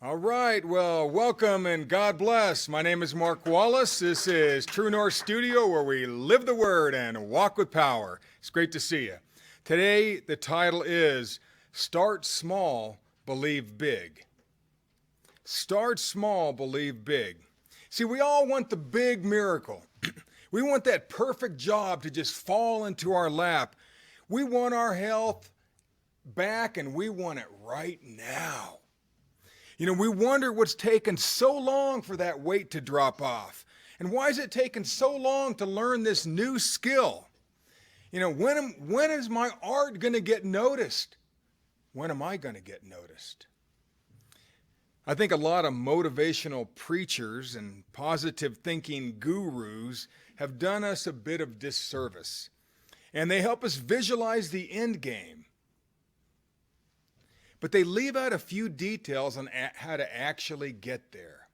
All right, well, welcome and God bless. My name is Mark Wallace. This is True North Studio where we live the Word and walk with power. It's great to see you. Today, the title is Start Small, Believe Big. Start small, believe big. See, we all want the big miracle. We want that perfect job to just fall into our lap. We want our health back and we want it right now. We wonder what's taken so long for that weight to drop off. And why is it taking so long to learn this new skill? When is my art going to get noticed? When am I going to get noticed? I think a lot of motivational preachers and positive thinking gurus have done us a bit of disservice. And they help us visualize the end game. But they leave out a few details on how to actually get there.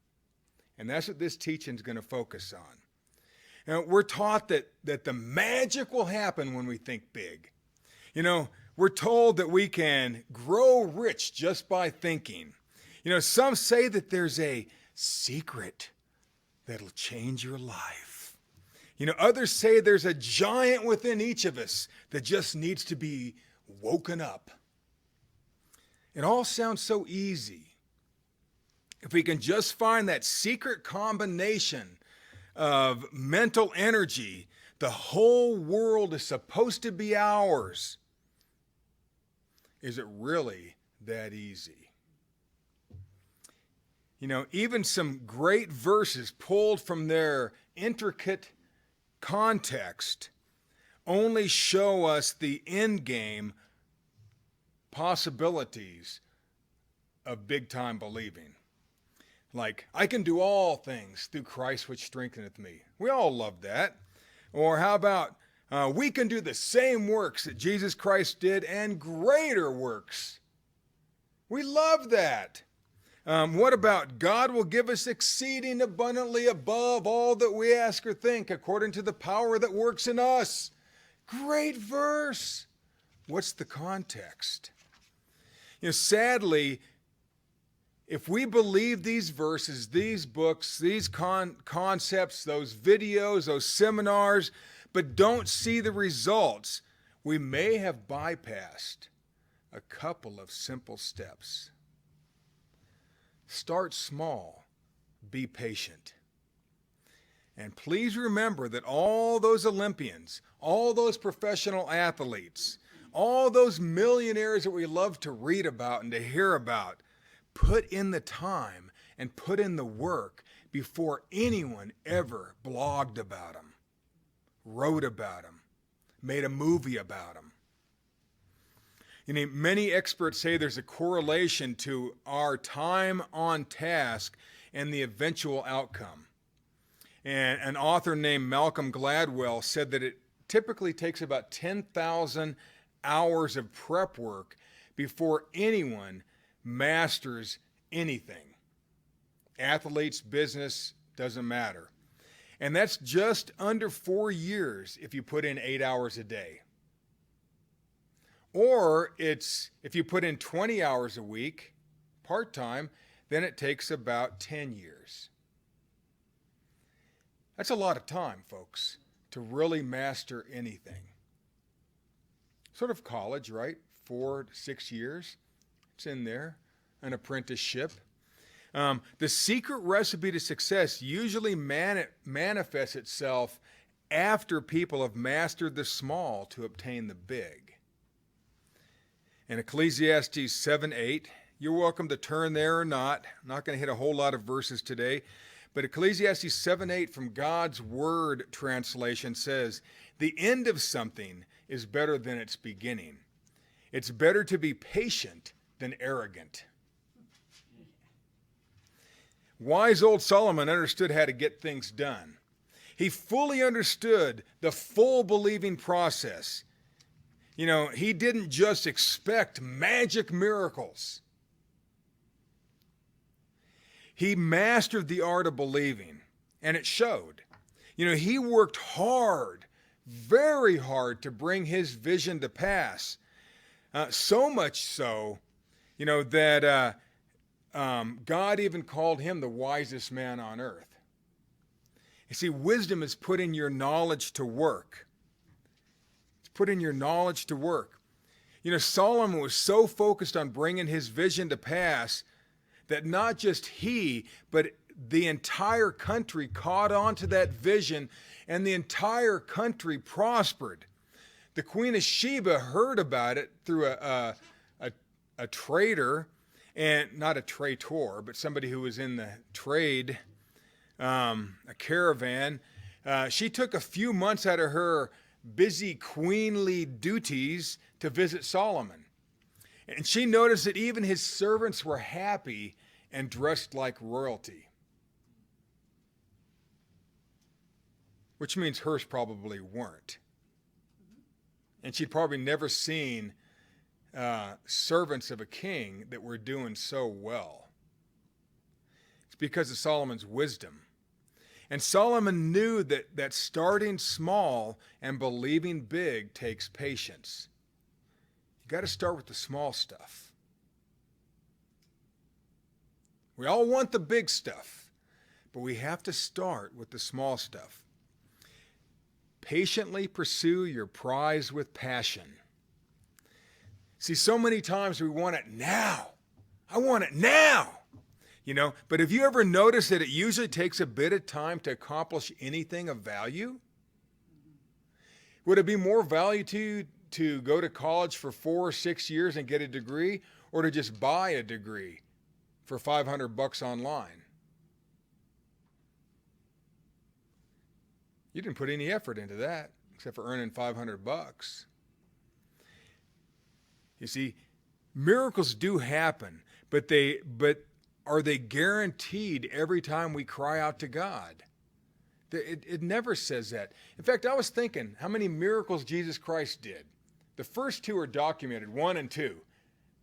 And that's what this teaching is going to focus on. We're taught that the magic will happen when we think big. We're told that we can grow rich just by thinking. Some say that there's a secret that'll change your life. Others say there's a giant within each of us that just needs to be woken up. It all sounds so easy. If we can just find that secret combination of mental energy, the whole world is supposed to be ours. Is it really that easy? Even some great verses pulled from their intricate context only show us the end game possibilities of big time believing. Like, I can do all things through Christ which strengtheneth me. We all love that. Or how about, we can do the same works that Jesus Christ did and greater works. We love that. What about, God will give us exceeding abundantly above all that we ask or think according to the power that works in us. Great verse. What's the context? Sadly, if we believe these verses, these books, these concepts, those videos, those seminars, but don't see the results, we may have bypassed a couple of simple steps. Start small, be patient. And please remember that all those Olympians, all those professional athletes, all those millionaires that we love to read about and to hear about, put in the time and put in the work before anyone ever blogged about them, wrote about them, made a movie about them. Many experts say there's a correlation to our time on task and the eventual outcome. And an author named Malcolm Gladwell said that it typically takes about 10,000 hours of prep work before anyone masters anything. Athletes, business, doesn't matter. And that's just under 4 years if you put in 8 hours a day. Or if you put in 20 hours a week, part-time, then it takes about 10 years. That's a lot of time, folks, to really master anything. Sort of college, right? 4 to 6 years. It's in there. An apprenticeship. The secret recipe to success usually manifests itself after people have mastered the small to obtain the big. In Ecclesiastes 7:8, you're welcome to turn there or not. I'm not going to hit a whole lot of verses today. But Ecclesiastes 7:8 from God's Word translation says, the end of something is better than its beginning. It's better to be patient than arrogant. Wise old Solomon understood how to get things done. He fully understood the full believing process. He didn't just expect magic miracles. He mastered the art of believing, and it showed. He worked hard, very hard, to bring his vision to pass. So much so, that God even called him the wisest man on earth. You see, wisdom is putting your knowledge to work. It's putting your knowledge to work. You know, Solomon was so focused on bringing his vision to pass that not just he, but the entire country caught on to that vision, and the entire country prospered. The Queen of Sheba heard about it through a trader, and not a traitor, but somebody who was in the trade, a caravan. She took a few months out of her busy queenly duties to visit Solomon. And she noticed that even his servants were happy and dressed like royalty. Which means hers probably weren't. And she'd probably never seen servants of a king that were doing so well. It's because of Solomon's wisdom. And Solomon knew that starting small and believing big takes patience. You got to start with the small stuff. We all want the big stuff, but we have to start with the small stuff. Patiently pursue your prize with passion. See, so many times we want it now. I want it now. You know, but have you ever noticed that it usually takes a bit of time to accomplish anything of value? Would it be more value to you to go to college for 4 or 6 years and get a degree, or to just buy a degree for $500 online? You didn't put any effort into that except for earning $500. You see, miracles do happen, but are they guaranteed every time we cry out to God? It never says that. In fact, I was thinking how many miracles Jesus Christ did. The first 2 are documented, 1 and 2.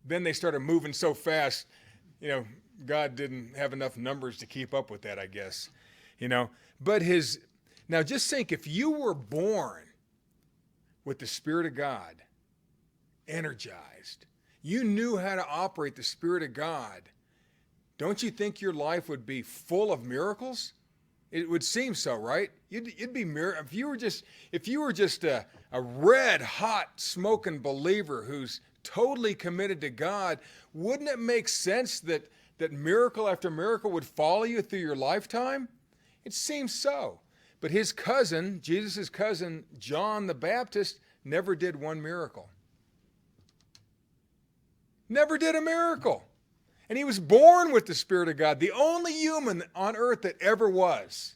Then they started moving so fast, you know, God didn't have enough numbers to keep up with that, I guess. You know, but now just think, if you were born with the Spirit of God, energized, you knew how to operate the Spirit of God, don't you think your life would be full of miracles? It would seem so, right? You'd be if you were just a red hot smoking believer who's totally committed to God, wouldn't it make sense that miracle after miracle would follow you through your lifetime? It seems so. But his cousin, Jesus' cousin, John the Baptist, never did one miracle. Never did a miracle. And he was born with the Spirit of God, the only human on earth that ever was.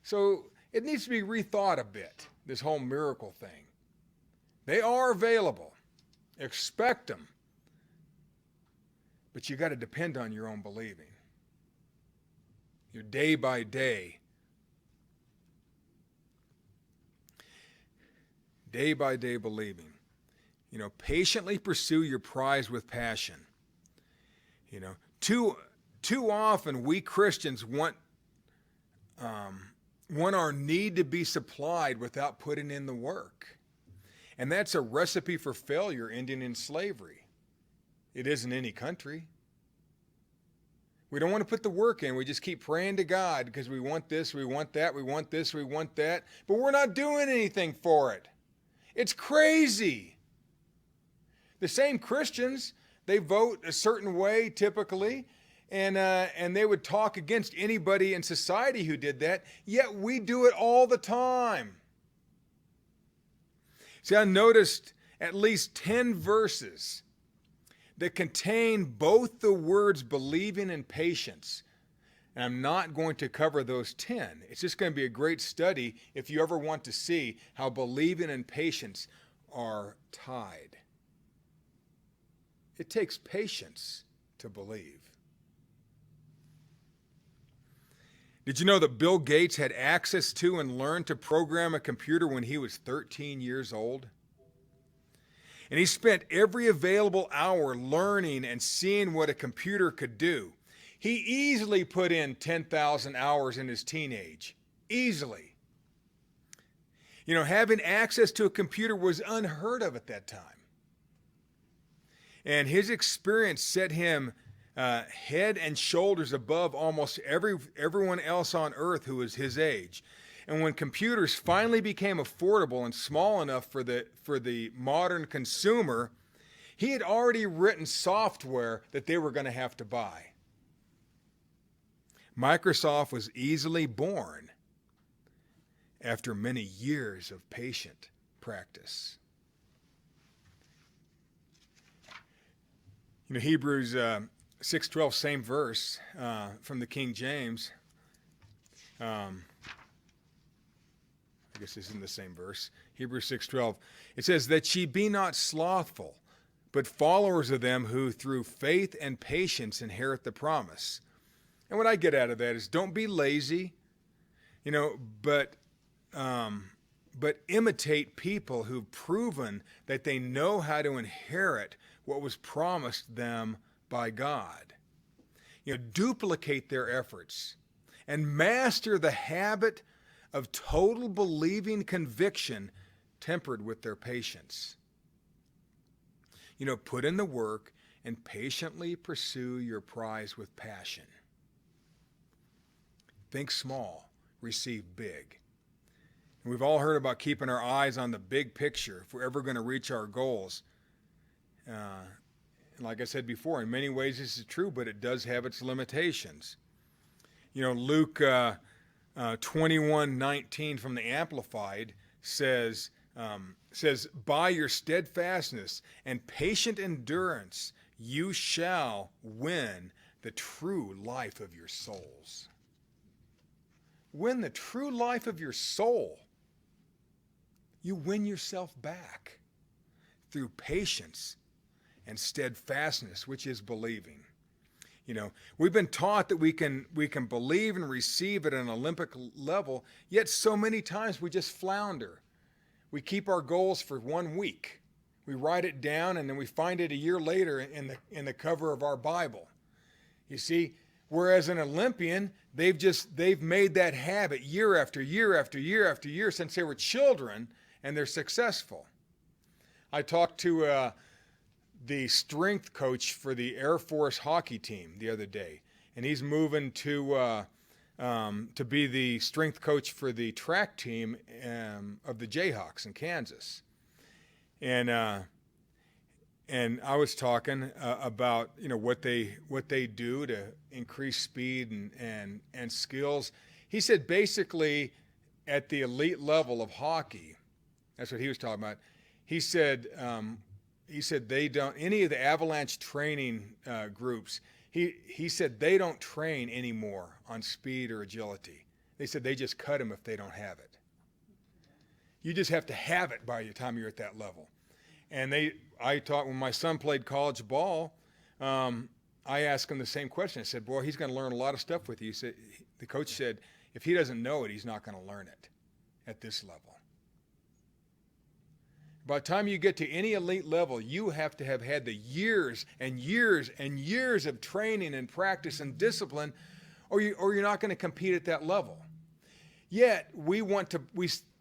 So it needs to be rethought a bit, this whole miracle thing. They are available. Expect them. But you got to depend on your own believing. Your day by day believing. You know, patiently pursue your prize with passion. You know, too often we Christians want our need to be supplied without putting in the work. And that's a recipe for failure ending in slavery. It is in any country. We don't want to put the work in. We just keep praying to God because we want this, we want that, we want this, we want that. But we're not doing anything for it. It's crazy. The same Christians, they vote a certain way typically, and they would talk against anybody in society who did that, yet we do it all the time. See, I noticed at least 10 verses that contain both the words believing and patience. And I'm not going to cover those 10. It's just going to be a great study if you ever want to see how believing and patience are tied. It takes patience to believe. Did you know that Bill Gates had access to and learned to program a computer when he was 13 years old? And he spent every available hour learning and seeing what a computer could do. He easily put in 10,000 hours in his teenage. Easily. You know, having access to a computer was unheard of at that time. And his experience set him head and shoulders above almost everyone else on earth who was his age. And when computers finally became affordable and small enough for the modern consumer, he had already written software that they were going to have to buy. Microsoft was easily born after many years of patient practice. You know, Hebrews 6:12, same verse from the King James. I guess this isn't the same verse. Hebrews 6:12. It says, that ye be not slothful, but followers of them who through faith and patience inherit the promise. And what I get out of that is, don't be lazy, you know, but imitate people who've proven that they know how to inherit what was promised them by God. You know, duplicate their efforts and master the habit of total believing conviction tempered with their patience. You know, put in the work and patiently pursue your prize with passion. Think small, receive big. And we've all heard about keeping our eyes on the big picture if we're ever going to reach our goals. And like I said before, in many ways this is true, but it does have its limitations. You know, Luke 21:19 from the Amplified says, by your steadfastness and patient endurance, you shall win the true life of your souls. Win the true life of your soul. You win yourself back through patience and steadfastness, which is believing. You know, we've been taught that we can believe and receive at an Olympic level, yet so many times we just flounder. We keep our goals for 1 week. We write it down and then we find it a year later in the cover of our Bible. You see, whereas an Olympian, they've made that habit year after year after year after year since they were children, and they're successful. I talked to the strength coach for the Air Force hockey team the other day, and he's moving to be the strength coach for the track team of the Jayhawks in Kansas. And I was talking about, you know, what they do to increase speed and skills. He said basically at the elite level of hockey, that's what he was talking about. He said they don't, any of the Avalanche training groups, he said they don't train anymore on speed or agility. They said they just cut them if they don't have it. You just have to have it by the time you're at that level. And I taught when my son played college ball, I asked him the same question. I said, boy, he's going to learn a lot of stuff with you. The coach said, if he doesn't know it, he's not going to learn it at this level. By the time you get to any elite level, you have to have had the years and years and years of training and practice and discipline, or you're not going to compete at that level. Yet we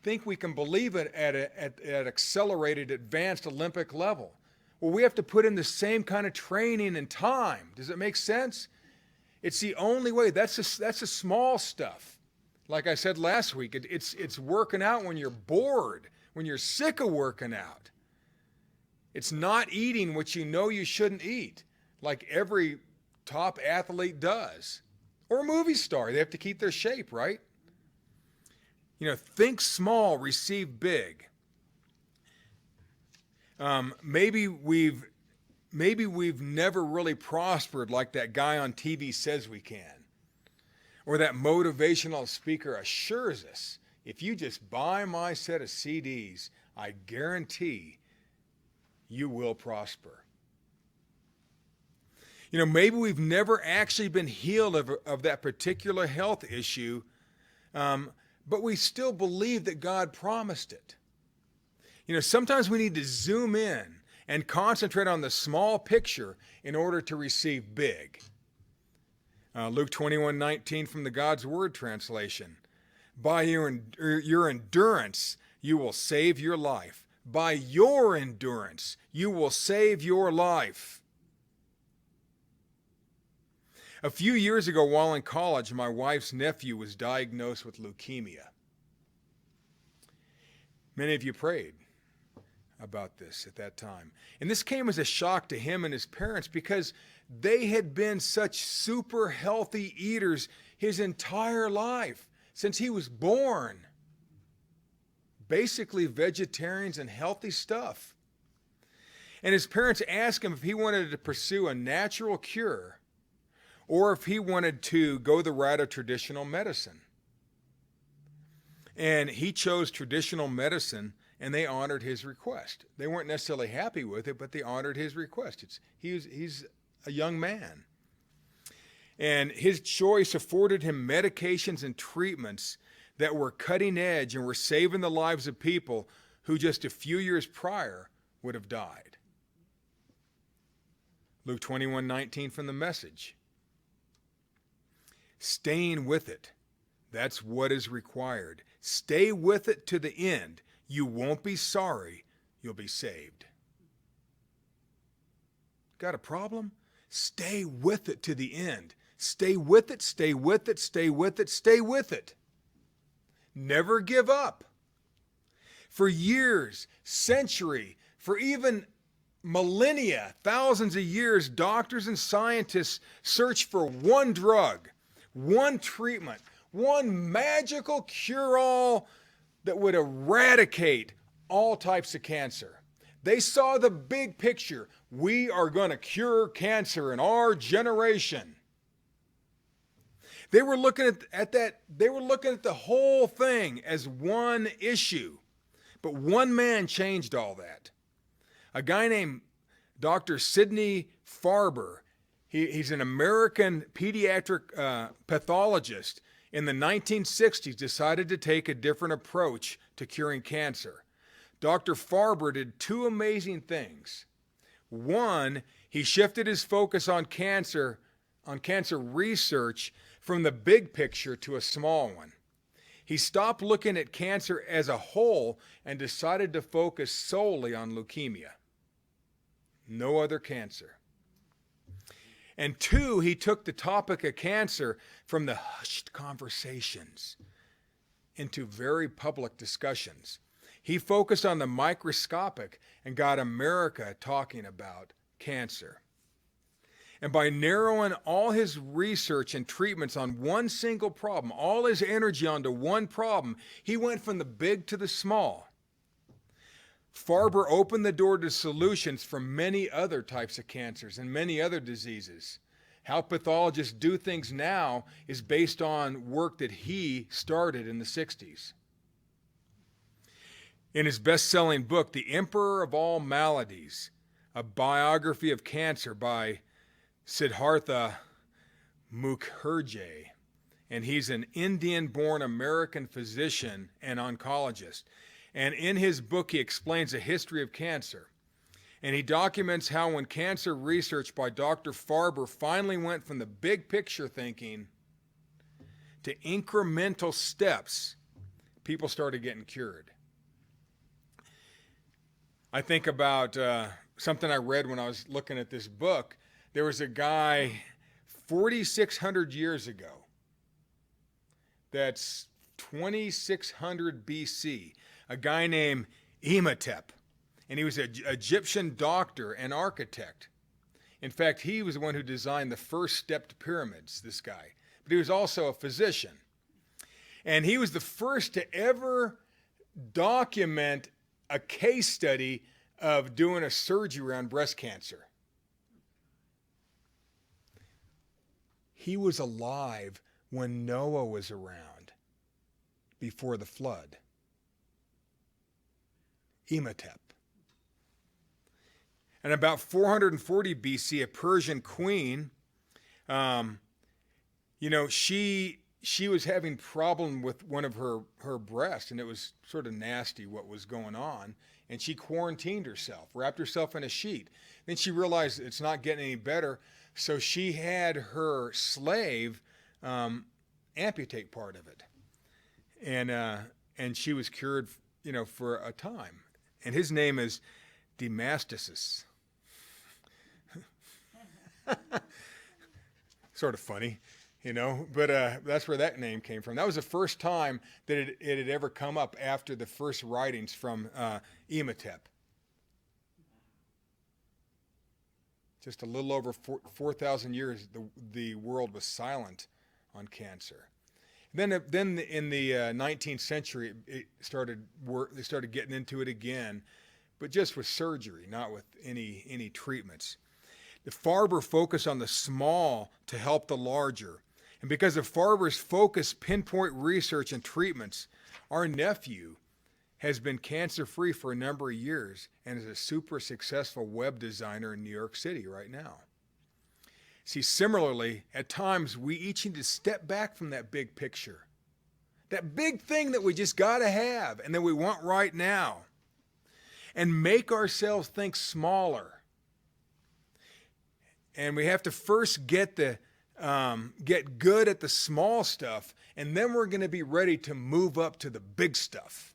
think we can believe it at accelerated, advanced Olympic level. Well, we have to put in the same kind of training and time. Does it make sense? It's the only way. That's the small stuff. Like I said last week, it's working out when you're bored, when you're sick of working out. It's not eating what you know you shouldn't eat, like every top athlete does. Or a movie star. They have to keep their shape, right? You know, think small, receive big. Maybe we've never really prospered like that guy on TV says we can. Or that motivational speaker assures us, if you just buy my set of CDs, I guarantee you will prosper. You know, maybe we've never actually been healed of that particular health issue, but we still believe that God promised it. You know, sometimes we need to zoom in and concentrate on the small picture in order to receive big. Luke 21:19 from the God's Word translation. By your endurance, you will save your life. By your endurance, you will save your life. A few years ago, while in college, my wife's nephew was diagnosed with leukemia. Many of you prayed about this at that time. And this came as a shock to him and his parents because they had been such super healthy eaters his entire life, since he was born. Basically vegetarians and healthy stuff. And his parents asked him if he wanted to pursue a natural cure or if he wanted to go the route of traditional medicine. And he chose traditional medicine, and they honored his request. They weren't necessarily happy with it, but they honored his request. He's a young man. And his choice afforded him medications and treatments that were cutting edge and were saving the lives of people who just a few years prior would have died. Luke 21:19 from the Message. Staying with it. That's what is required. Stay with it to the end. You won't be sorry. You'll be saved. Got a problem? Stay with it to the end. Stay with it, stay with it, stay with it, stay with it. Never give up. For years, century, for even millennia, thousands of years, doctors and scientists searched for one drug, one treatment, one magical cure-all that would eradicate all types of cancer. They saw the big picture. We are going to cure cancer in our generation. They were looking at that. They were looking at the whole thing as one issue. But one man changed all that. A guy named Dr. Sidney Farber. He's an American pediatric pathologist. In the 1960s, decided to take a different approach to curing cancer. Dr. Farber did two amazing things. One, he shifted his focus on cancer research from the big picture to a small one. He stopped looking at cancer as a whole and decided to focus solely on leukemia. No other cancer. And two, he took the topic of cancer from the hushed conversations into very public discussions. He focused on the microscopic and got America talking about cancer. And by narrowing all his research and treatments on one single problem, all his energy onto one problem, he went from the big to the small. Farber opened the door to solutions for many other types of cancers and many other diseases. How pathologists do things now is based on work that he started in the 60s. In his best-selling book, The Emperor of All Maladies, a biography of cancer by Siddhartha Mukherjee, and he's an Indian-born American physician and oncologist. And in his book, he explains the history of cancer. And he documents how when cancer research by Dr. Farber finally went from the big picture thinking to incremental steps, people started getting cured. I think about something I read when I was looking at this book. There was a guy 4,600 years ago, that's 2600 BC, a guy named Imhotep, and he was an Egyptian doctor and architect. In fact, he was the one who designed the first stepped pyramids, this guy, but he was also a physician. And he was the first to ever document a case study of doing a surgery on breast cancer. He was alive when Noah was around before the flood. Imhotep. And about 440 BC, a Persian queen, she was having problem with one of her breasts, and it was sort of nasty what was going on. And she quarantined herself, wrapped herself in a sheet. Then she realized it's not getting any better, so she had her slave amputate part of it, and she was cured, for a time. and his name is Damascus. Sort of funny, but that's where that name came from. That was the first time that it had ever come up after the first writings from Imhotep. Just a little over 4,000 years, the world was silent on cancer. Then in the 19th century, they started getting into it again, but just with surgery, not with any treatments. The Farber focused on the small to help the larger. And because of Farber's focused pinpoint research and treatments, our nephew has been cancer-free for a number of years and is a super successful web designer in New York City right now. See, similarly, at times we each need to step back from that big picture, that big thing that we just got to have and that we want right now, and make ourselves think smaller. And we have to first get good at the small stuff, and then we're going to be ready to move up to the big stuff.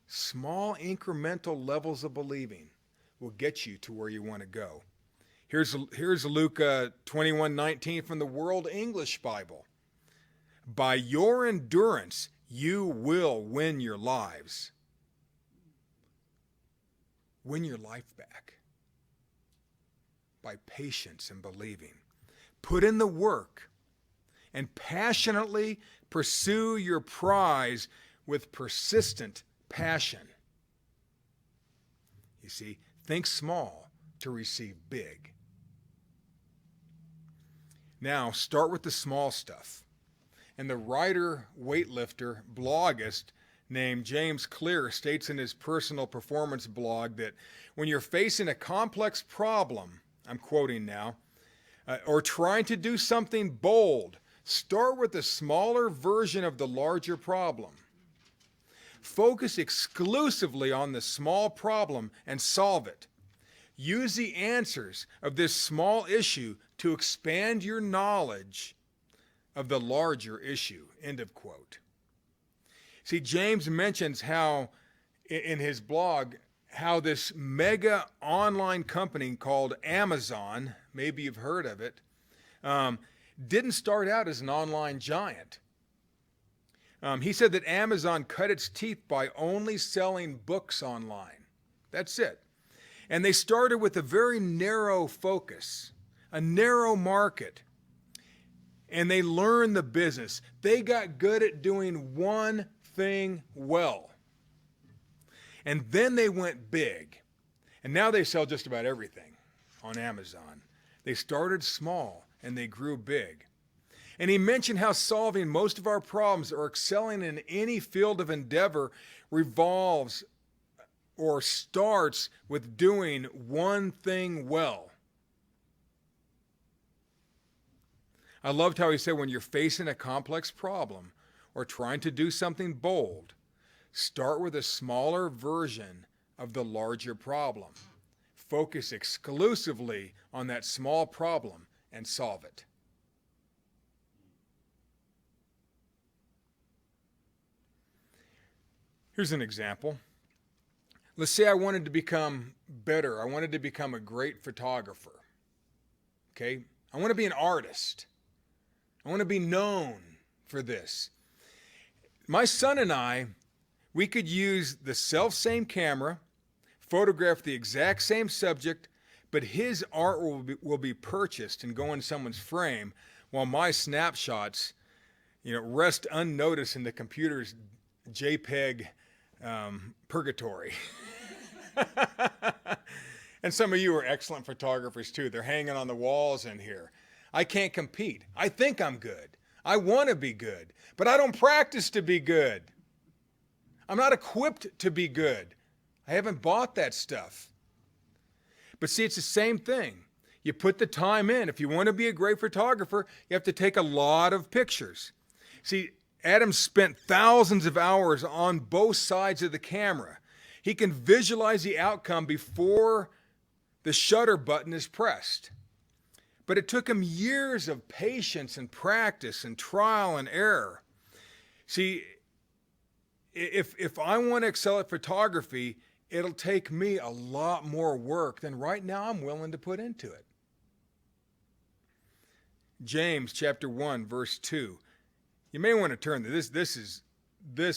Small incremental levels of believing will get you to where you want to go. Here's Luke 21:19 from the World English Bible. By your endurance, you will win your lives. Win your life back. By patience and believing. Put in the work and passionately pursue your prize with persistent passion. You see, think small to receive big. Now, start with the small stuff. And the writer, weightlifter, bloggist named James Clear states in his personal performance blog that when you're facing a complex problem, I'm quoting now, or trying to do something bold, start with a smaller version of the larger problem. Focus exclusively on the small problem and solve it. Use the answers of this small issue to expand your knowledge of the larger issue. End of quote. See, James mentions how, in his blog, how this mega online company called Amazon, maybe you've heard of it, didn't start out as an online giant. He said that Amazon cut its teeth by only selling books online. That's it. And they started with a very narrow focus, a narrow market. And they learned the business. They got good at doing one thing well. And then they went big. And now they sell just about everything on Amazon. They started small and they grew big. And he mentioned how solving most of our problems or excelling in any field of endeavor revolves or starts with doing one thing well. I loved how he said when you're facing a complex problem or trying to do something bold, start with a smaller version of the larger problem. Focus exclusively on that small problem and solve it. Here's an example. Let's say I wanted to become better. I wanted to become a great photographer. Okay? I want to be an artist. I want to be known for this. My son and I, we could use the self-same camera, photograph the exact same subject, but his art will be purchased and go in someone's frame while my snapshots, rest unnoticed in the computer's JPEG purgatory. And some of you are excellent photographers too. They're hanging on the walls in here. I can't compete. I think I'm good. I want to be good, but I don't practice to be good. I'm not equipped to be good. I haven't bought that stuff. But see, it's the same thing. You put the time in. If you want to be a great photographer, you have to take a lot of pictures. See, Adam spent thousands of hours on both sides of the camera. He can visualize the outcome before the shutter button is pressed. But it took him years of patience and practice and trial and error. See, if I want to excel at photography, it'll take me a lot more work than right now I'm willing to put into it. James chapter 1, verse 2. You may want to turn to this. This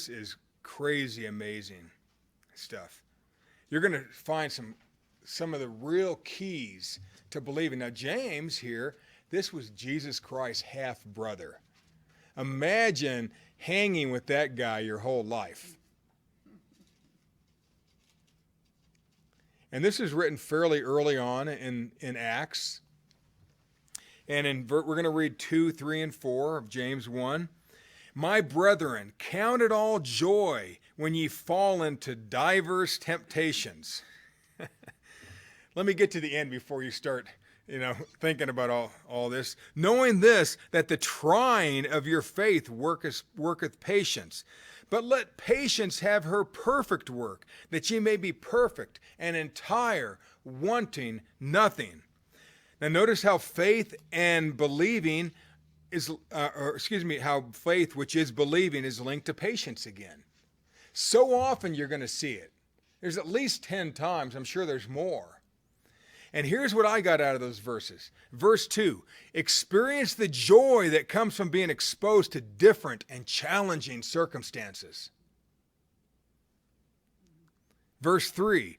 is crazy amazing stuff. You're going to find some of the real keys to believing. Now, James here, this was Jesus Christ's half-brother. Imagine hanging with that guy your whole life. And this is written fairly early on in Acts. And we're going to read 2, 3, and 4 of James 1. My brethren, count it all joy when ye fall into divers temptations. Let me get to the end before you start, thinking about all this. Knowing this, that the trying of your faith worketh patience. But let patience have her perfect work, that ye may be perfect and entire, wanting nothing. Now notice how faith and believing is, how faith, which is believing, is linked to patience again. So often you're going to see it. There's at least 10 times. I'm sure there's more. And here's what I got out of those verses. Verse 2, experience the joy that comes from being exposed to different and challenging circumstances. Verse 3,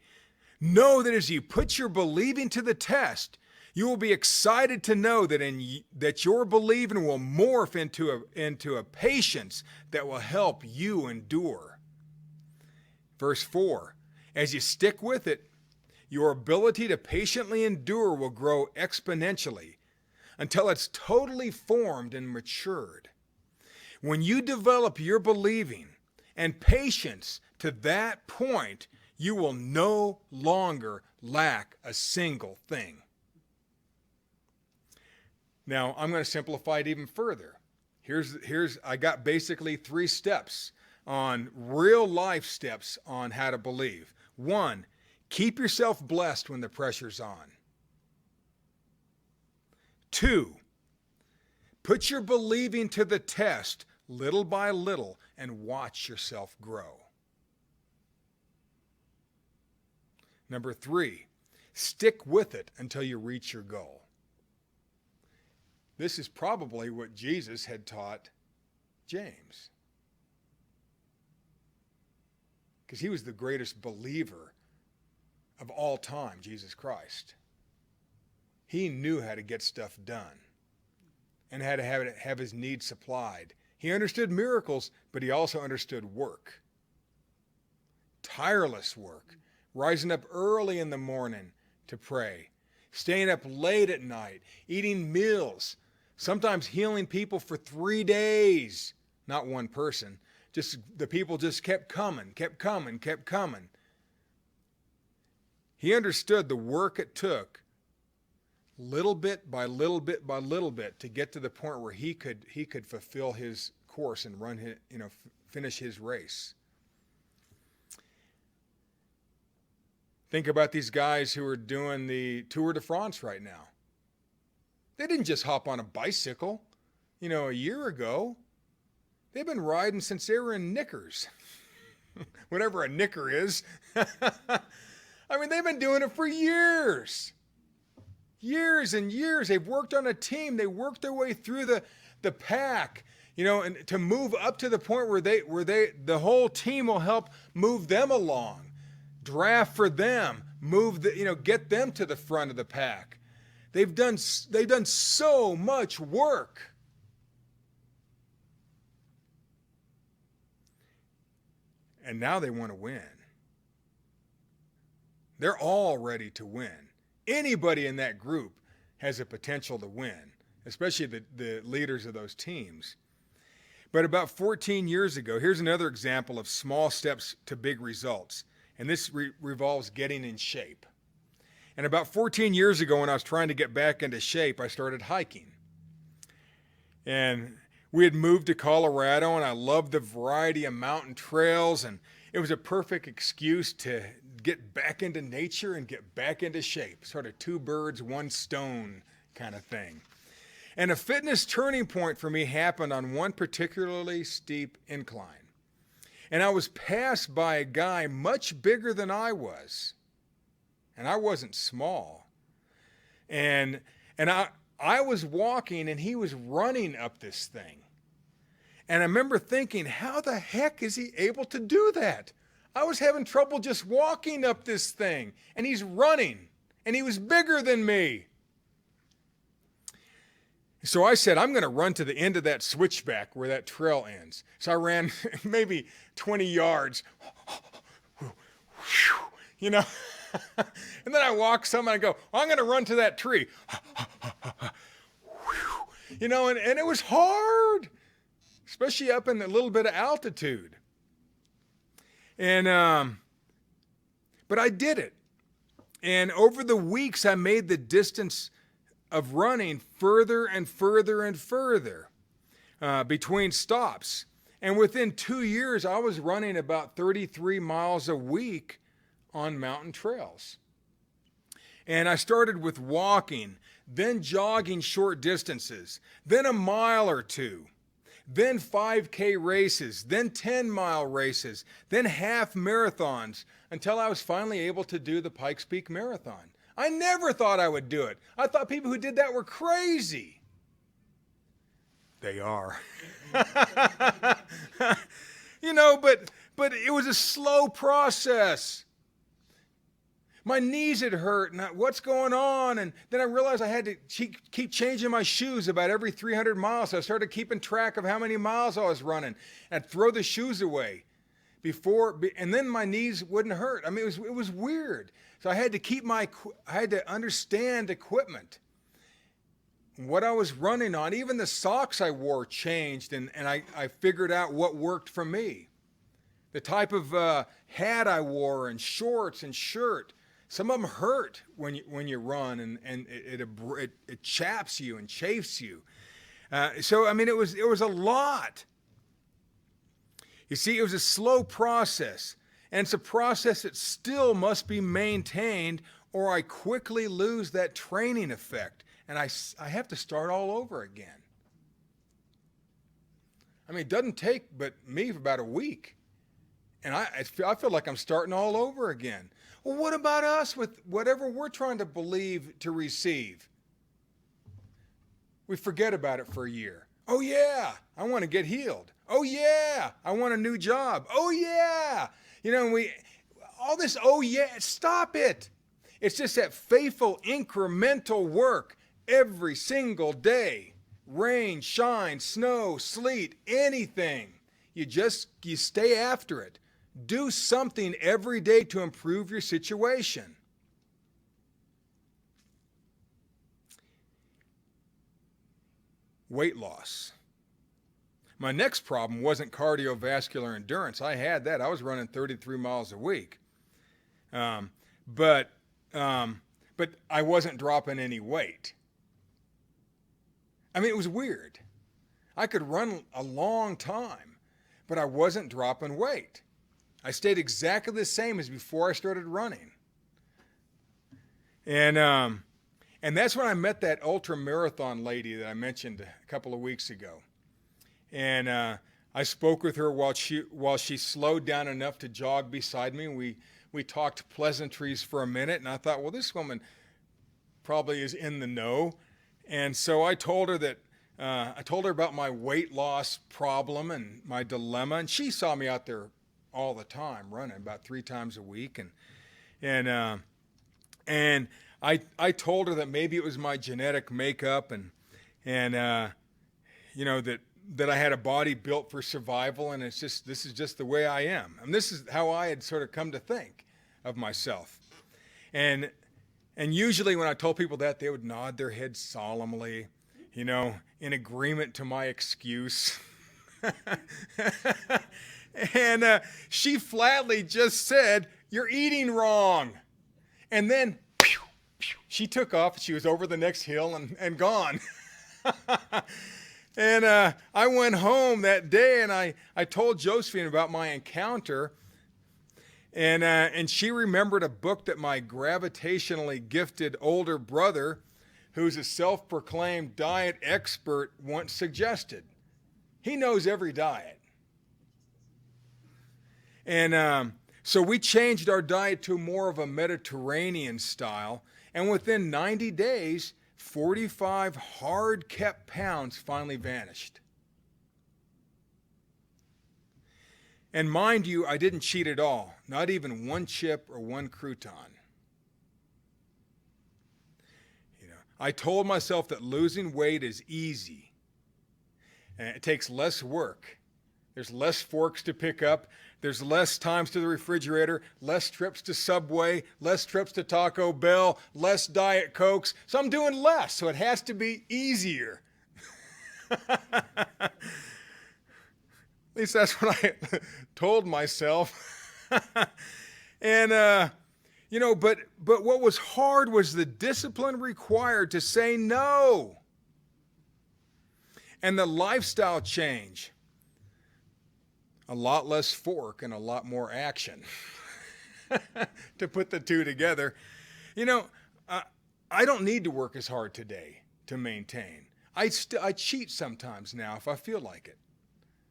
know that as you put your believing to the test, you will be excited to know that your believing will morph into a patience that will help you endure. Verse 4, as you stick with it, your ability to patiently endure will grow exponentially until it's totally formed and matured. When you develop your believing and patience to that point, you will no longer lack a single thing. Now, I'm going to simplify it even further. I got basically 3 steps on real life steps on how to believe. 1, keep yourself blessed when the pressure's on. 2, put your believing to the test little by little and watch yourself grow. Number 3, stick with it until you reach your goal. This is probably what Jesus had taught James, because he was the greatest believer of all time, Jesus Christ. He knew how to get stuff done and how to have his needs supplied. He understood miracles, but he also understood work. Tireless work, rising up early in the morning to pray, staying up late at night, eating meals, sometimes healing people for 3 days. Not one person. Just the people just kept coming. He understood the work it took, little bit by little bit by little bit, to get to the point where he could fulfill his course and finish his race. Think about these guys who are doing the Tour de France right now. They didn't just hop on a bicycle, a year ago. They've been riding since they were in knickers. Whatever a knicker is. I mean, they've been doing it for years. Years and years. They've worked on a team. They worked their way through the pack, and to move up to the point where the whole team will help move them along, draft for them, get them to the front of the pack. They've done so much work. And now they want to win. They're all ready to win. Anybody in that group has a potential to win, especially the leaders of those teams. But about 14 years ago, here's another example of small steps to big results. And this revolves getting in shape. And about 14 years ago, when I was trying to get back into shape, I started hiking. And we had moved to Colorado, and I loved the variety of mountain trails, and it was a perfect excuse to get back into nature and get back into shape. Sort of 2 birds, 1 stone kind of thing. And a fitness turning point for me happened on one particularly steep incline. And I was passed by a guy much bigger than I was. And I wasn't small. And I was walking and he was running up this thing. And I remember thinking, how the heck is he able to do that? I was having trouble just walking up this thing. And he's running. And he was bigger than me. So I said, I'm going to run to the end of that switchback where that trail ends. So I ran maybe 20 yards. You know. And then I walk some and I go, I'm going to run to that tree. You know, and it was hard, especially up in a little bit of altitude. And, but I did it. And over the weeks, I made the distance of running further and further and further between stops. And within 2 years, I was running about 33 miles a week on mountain trails. And I started with walking, then jogging short distances, then a mile or two, then 5K races, then 10-mile races, then half marathons, until I was finally able to do the Pikes Peak Marathon. I never thought I would do it. I thought people who did that were crazy. They are. You know, but it was a slow process. My knees had hurt, and what's going on? And then I realized I had to keep changing my shoes about every 300 miles. So I started keeping track of how many miles I was running. And I'd throw the shoes away and then my knees wouldn't hurt. I mean, it was weird. So I had to understand equipment, what I was running on. Even the socks I wore changed, and I figured out what worked for me. The type of hat I wore, and shorts and shirt. Some of them hurt when you run, and it chaps you and chafes you. So I mean, it was a lot. You see, it was a slow process, and it's a process that still must be maintained, or I quickly lose that training effect, and I have to start all over again. I mean, it doesn't take but me for about a week, and I feel like I'm starting all over again. Well, what about us with whatever we're trying to believe to receive? We forget about it for a year. Oh yeah, I want to get healed. Oh yeah, I want a new job. Oh yeah. You know, all this, oh yeah, stop it. It's just that faithful incremental work every single day. Rain, shine, snow, sleet, anything. You stay after it. Do something every day to improve your situation. Weight loss. My next problem wasn't cardiovascular endurance. I had that. I was running 33 miles a week. But I wasn't dropping any weight. I mean, it was weird. I could run a long time, but I wasn't dropping weight. I stayed exactly the same as before I started running. And that's when I met that ultra marathon lady that I mentioned a couple of weeks ago. And I spoke with her while she slowed down enough to jog beside me. We talked pleasantries for a minute, and I thought, well, this woman probably is in the know. And so I told her about my weight loss problem and my dilemma, and she saw me out there all the time running, about 3 times a week, and I told her that maybe it was my genetic makeup, and you know, that I had a body built for survival, and this is just the way I am. And this is how I had sort of come to think of myself. And usually when I told people that, they would nod their heads solemnly, you know, in agreement to my excuse. And she flatly just said, "You're eating wrong." And then she took off. She was over the next hill and gone. And I went home that day, and I told Josephine about my encounter, and she remembered a book that my gravitationally gifted older brother, who's a self-proclaimed diet expert, once suggested. He knows every diet. And so we changed our diet to more of a Mediterranean style. And within 90 days, 45 hard-kept pounds finally vanished. And mind you, I didn't cheat at all. Not even one chip or one crouton. I told myself that losing weight is easy. And it takes less work. There's less forks to pick up. There's less times to the refrigerator, less trips to Subway, less trips to Taco Bell, less Diet Cokes. So I'm doing less, so it has to be easier. At least that's what I told myself. And, but what was hard was the discipline required to say no. And the lifestyle change. A lot less fork and a lot more action. To put the two together. I don't need to work as hard today to maintain. I cheat sometimes now if I feel like it.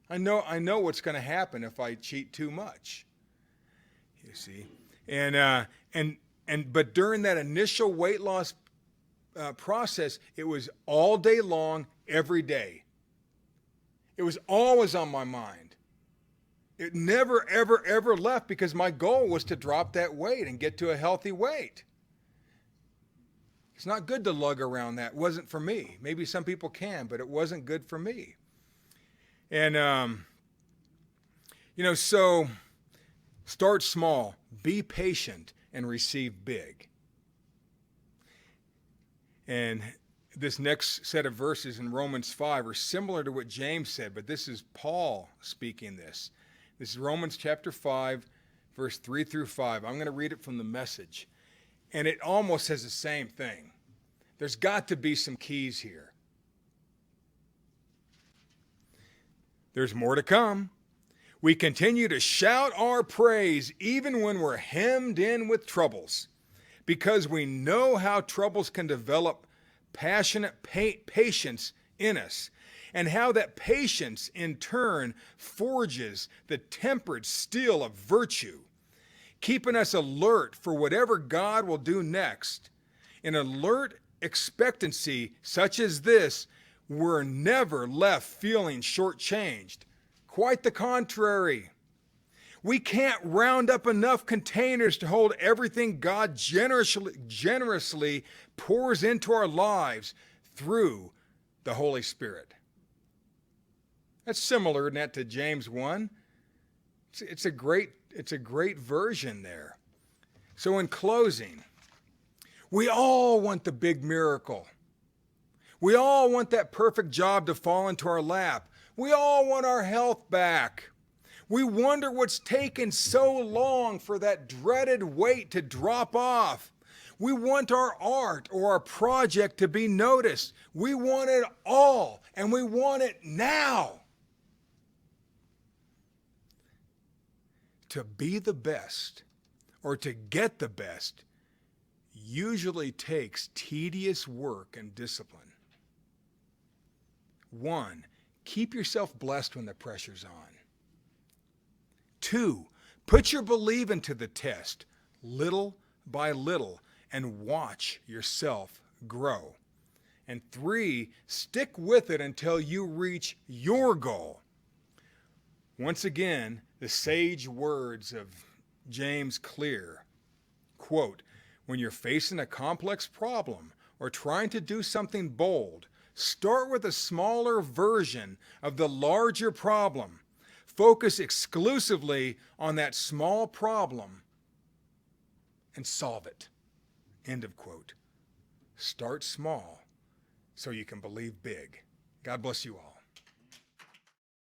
I know what's going to happen if I cheat too much. You see, but during that initial weight loss process, it was all day long, every day. It was always on my mind. It never, ever, ever left because my goal was to drop that weight and get to a healthy weight. It's not good to lug around that. It wasn't for me. Maybe some people can, but it wasn't good for me. And, so start small, be patient, and receive big. And this next set of verses in Romans 5 are similar to what James said, but this is Paul speaking this. This is Romans chapter 5, verse 3 through 5. I'm going to read it from the Message. And it almost says the same thing. There's got to be some keys here. There's more to come. We continue to shout our praise even when we're hemmed in with troubles, because we know how troubles can develop passionate patience in us, and how that patience in turn forges the tempered steel of virtue, keeping us alert for whatever God will do next. In alert expectancy such as this, we're never left feeling shortchanged. Quite the contrary. We can't round up enough containers to hold everything God generously pours into our lives through the Holy Spirit. That's similar, isn't it, to James 1? It's a great version there. So in closing, we all want the big miracle. We all want that perfect job to fall into our lap. We all want our health back. We wonder what's taken so long for that dreaded weight to drop off. We want our art or our project to be noticed. We want it all, and we want it now. To be the best, or to get the best, usually takes tedious work and discipline. 1, keep yourself blessed when the pressure's on. 2, put your believing to the test, little by little, and watch yourself grow. And 3, stick with it until you reach your goal. Once again, the sage words of James Clear, quote, when you're facing a complex problem or trying to do something bold, start with a smaller version of the larger problem. Focus exclusively on that small problem and solve it. End of quote. Start small so you can believe big. God bless you all.